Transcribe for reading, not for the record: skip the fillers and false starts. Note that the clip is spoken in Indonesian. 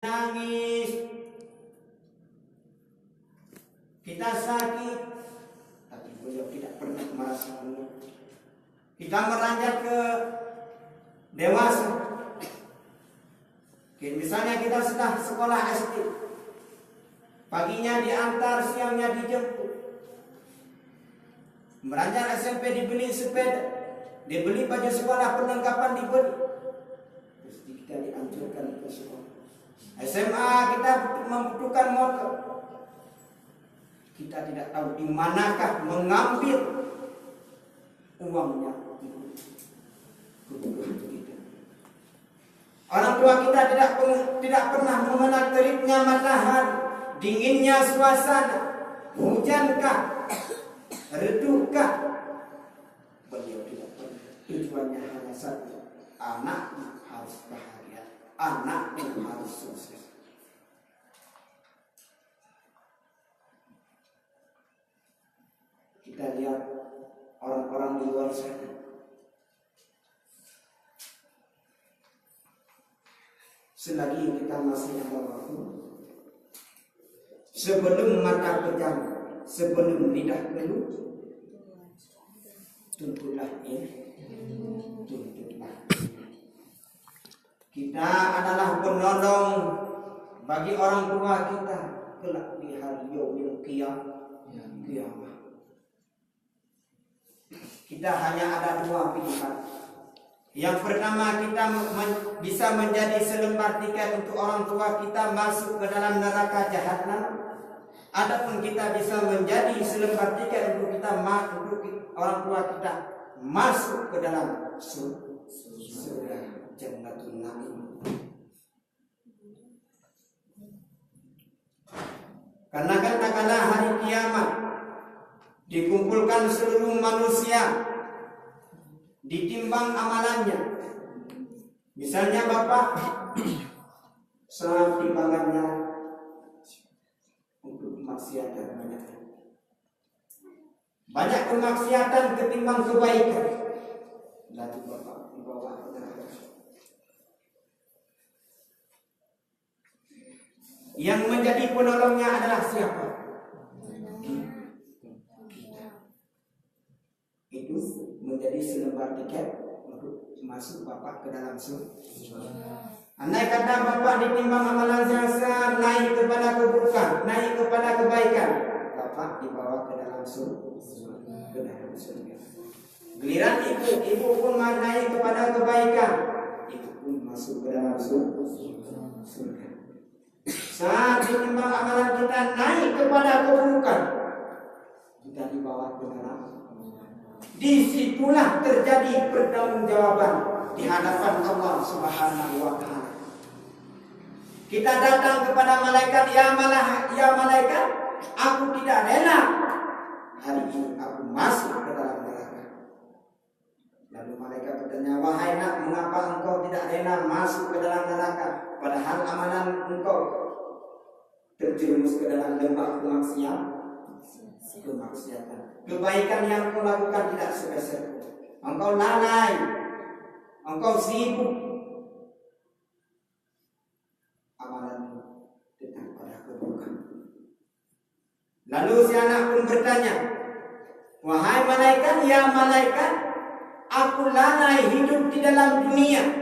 nangis, kita sakit, tapi beliau tidak pernah merasa mengeluh. Kita meranjak ke dewasa. Misalnya kita sudah sekolah SD, paginya diantar, siangnya dijemput. Meranjak SMP dibeli sepeda, dibeli baju sekolah, perlengkapan dibeli. Terus kita dianjurkan ke sekolah. SMA kita membutuhkan motor. Kita tidak tahu di manakah mengambil uangnya. Orang tua kita tidak pernah mengenal teriknya matahari, dinginnya suasana, hujankah, redukah. Beliau tidak pernah. Tujuannya hanya satu, anaknya harus bahagia, anaknya harus sukses. Kita lihat orang-orang di luar sana. Selagi kita masih ada waktu, sebelum mata pejam, sebelum lidah keluh, tuntutlah tuntutlah. Kita adalah penolong bagi orang tua kita kelak di hari yaumil qiyamah. Kita hanya ada dua pilihan. Yang pertama, kita bisa menjadi selembar tiket untuk orang tua kita masuk ke dalam neraka jahanam. Adapun kita bisa menjadi selembar tiket untuk orang tua kita masuk ke dalam surga Jannatul Na'im. Karena katakanlah hari kiamat dikumpulkan seluruh manusia, ditimbang amalannya. Misalnya bapak salah timbangannya untuk kemaksiatan banyak kemaksiatan ketimbang kebaikan, lalu bapak dibawa ke neraka. Yang menjadi penolongnya adalah siapa? Itu menjadi selembar tiket untuk masuk bapak ke dalam surga. Andai kata bapak ditimbang amalan jasa, naik kepada keburukan, naik kepada kebaikan, bapak dibawa ke dalam surga. Giliran ibu pun naik kepada kebaikan, ibu pun masuk ke dalam surga. Saat ditimbang amalan kita naik kepada keburukan, kita dibawa ke neraka. Disitulah terjadi pertanggungjawaban di hadapan Allah Subhanahu wa Ta'ala. Kita datang kepada malaikat, ya malaikat, aku tidak rela hari ini aku masuk ke dalam neraka. Lalu malaikat bertanya, wahai nak, mengapa engkau tidak rela masuk ke dalam neraka, padahal amalan engkau terjerumus ke dalam lembah kemaksiatan. Kebaikan yang kau lakukan tidak sepeser. Engkau lalai, engkau sibuk. Amalanmu tetap pada keburukan. Lalu si anak pun bertanya, wahai malaikat, ya malaikat, aku lalai hidup di dalam dunia.